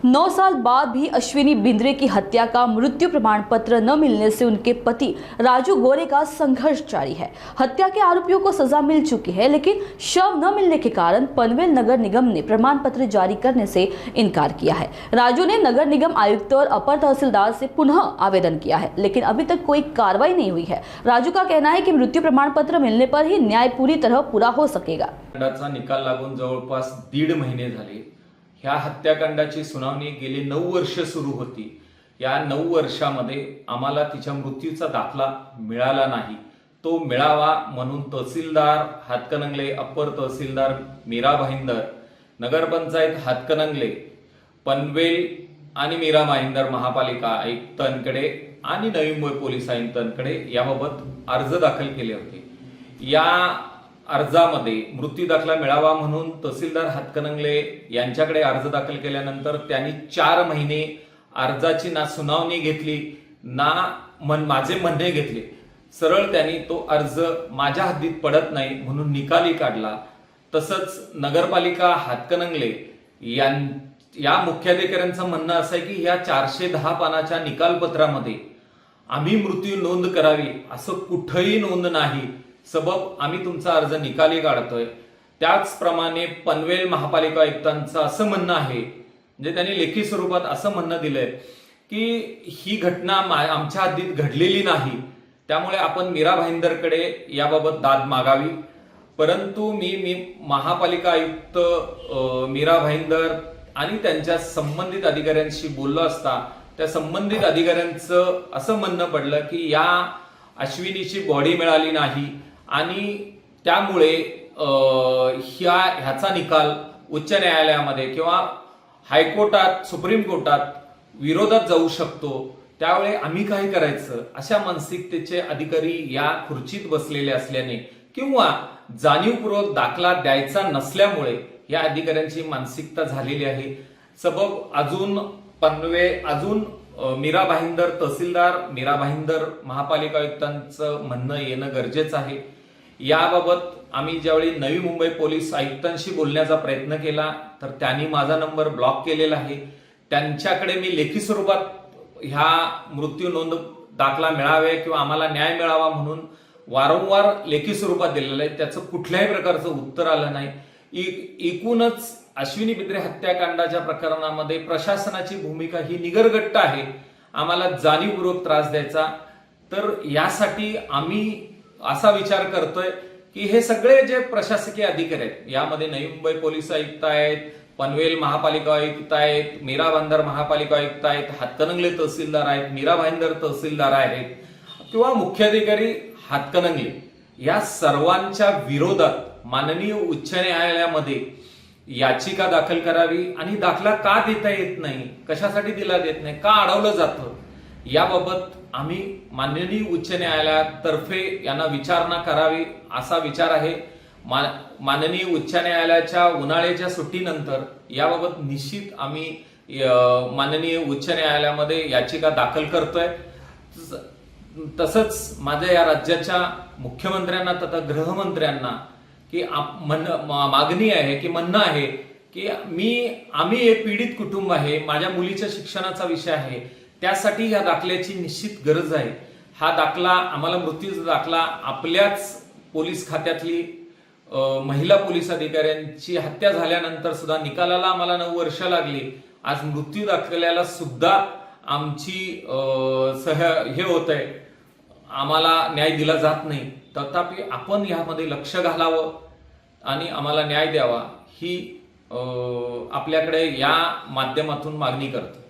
9 साल बाद भी अश्विनी बिंद्रे की हत्या का मृत्यु प्रमाण पत्र न मिलने से उनके पति राजू गोरे का संघर्ष जारी है। हत्या के आरोपियों को सजा मिल चुकी है, लेकिन शव न मिलने के कारण पनवेल नगर निगम ने प्रमाण पत्र जारी करने से इनकार किया है। राजू ने नगर निगम आयुक्त और अपर तहसीलदार से पुनः आवेदन किया है, लेकिन अभी तक कोई कार्रवाई नहीं हुई है। राजू का कहना है कि मृत्यु प्रमाण पत्र मिलने पर ही न्याय पूरी तरह पूरा हो सकेगा। निकाल लागून जवळपास 1.5 महिने झाले। ह्या हत्याकांडाची सुनावणी गेली 9 वर्ष सुरू होती। या 9 वर्षामध्ये आम्हाला तिच्या मृत्यूचा दाखला मिळाला नाही। तो मिळावा म्हणून तहसीलदार हातकणंगले, अप्पर तहसीलदार मीरा भाईंदर, नगरपंचायत हातकणंगले, पनवेल आणि मीरा भाईंदर महापालिका आयुक्तांकडे आणि नवी मुंबई पोलीस आयुक्तांकडे याबाबत अर्ज दाखल केले होते। या अर्जामध्ये मृत्यू दाखला मिळावा म्हणून तहसीलदार हातकणंगले यांच्याकडे अर्ज दाखल केल्यानंतर त्यांनी 4 महिने अर्जाची ना सुनावणी घेतली ना माझे म्हणणे घेतले। सरळ त्यांनी तो अर्ज माझ्या हद्दीत पडत नाही म्हणून निकाली काढला। तसंच नगरपालिका हातकणंगले या मुख्याधिकाऱ्यांचं म्हणणं असं आहे की या 410 पानाच्या निकालपत्रामध्ये आम्ही मृत्यू नोंद करावी असं कुठेही नोंद नाही, सबब आम्ही तुमचा अर्ज निकाली काढतोय। त्याचप्रमाणे पनवेल महापालिका आयुक्तांचं असं म्हणणं आहे, म्हणजे त्यांनी लेखी स्वरूपात असं म्हणणं दिलंय की ही घटना आमच्या हद्दीत घडलेली नाही, त्यामुळे आपण मीरा भाईंदरकडे याबाबत दाद मागावी। परंतु मी महापालिका आयुक्त मीरा भाईंदर आणि त्यांच्या संबंधित अधिकाऱ्यांशी बोललो असता त्या संबंधित अधिकाऱ्यांचं असं म्हणणं पडलं की या अश्विनीची बॉडी मिळाली नाही आणि त्यामुळे ह्याचा निकाल उच्च न्यायालयामध्ये किंवा हायकोर्टात, सुप्रीम कोर्टात विरोधात जाऊ शकतो। त्यावेळी आम्ही काय करायचं अशा मानसिकतेचे अधिकारी या खुर्चीत बसलेले असल्याने किंवा जाणीवपूर्वक दाखला द्यायचा नसल्यामुळे या अधिकाऱ्यांची मानसिकता झालेली आहे। सबब अजून मीरा भाईंदर तहसीलदार, मीरा भाईंदर महापालिका आयुक्तांचं म्हणणं येणं गरजेचं आहे। याबाबत आम्ही ज्यावेळी नवी मुंबई पोलीस आयुक्तांशी बोलण्याचा प्रयत्न केला तर त्यांनी माझा नंबर ब्लॉक केलेला आहे। त्यांच्याकडे मी लेखी स्वरूपात ह्या मृत्यू नोंद दाखला मिळावे किंवा आम्हाला न्याय मिळावा म्हणून वारंवार लेखी स्वरूपात दिलेलं आहे, त्याचं कुठल्याही प्रकारचं उत्तर आलं नाही। एकूणच अश्विनी बिंद्रे हत्याकांडाच्या प्रकरणामध्ये प्रशासनाची भूमिका ही निगरगट्ट आहे, आम्हाला जाणीवपूर्वक त्रास द्यायचा। तर यासाठी आम्ही असा विचार करतोय की हे सगळे जे प्रशासकीय अधिकारी आहेत, यामध्ये नवी मुंबई पोलीस आयुक्त आहेत, पनवेल महापालिका आयुक्त आहेत, मीरा भाईंदर महापालिका आयुक्त आहेत, हातकणंगले तहसीलदार आहेत, मीरा भाईंदर तहसीलदार आहेत किंवा मुख्याधिकारी हातकणंगले, या सर्वांच्या विरोधात माननीय उच्च न्यायालयामध्ये याचिका दाखल करावी आणि दाखला का देता येत नाही, कशासाठी दिला देत नाही, का अडवलं जातं, याबाबत आम्ही माननीय उच्च न्यायालयातर्फे यांना विचारणा करावी असा विचार आहे। माननीय उच्च न्यायालयाच्या उन्हाळ्याच्या सुट्टीनंतर याबाबत निश्चित आम्ही माननीय उच्च न्यायालयामध्ये याचिका दाखल करतोय। तसंच माझ्या या राज्याच्या मुख्यमंत्र्यांना तथा गृहमंत्र्यांना की मागणी आहे की म्हणणं आहे की आम्ही एक पीडित कुटुंब आहे, माझ्या मुलीच्या शिक्षणाचा विषय आहे, त्यासाठी या दाखल्याची निश्चित गरज आहे। हा दाखला आम्हाला मृत्यूचा दाखला आपल्याच पोलीस खात्यातली महिला पोलीस अधिकाऱ्यांची हत्या झाल्यानंतर सुद्धा निकालाला आम्हाला 9 वर्ष लागली। आज मृत्यू दाखल्याला सुद्धा आमची हे होत आहे, आम्हाला न्याय दिला जात नाही। तथापि आपण यामध्ये लक्ष घालावं आणि आम्हाला न्याय द्यावा ही आपल्याकडे या माध्यमातून मागणी करतो।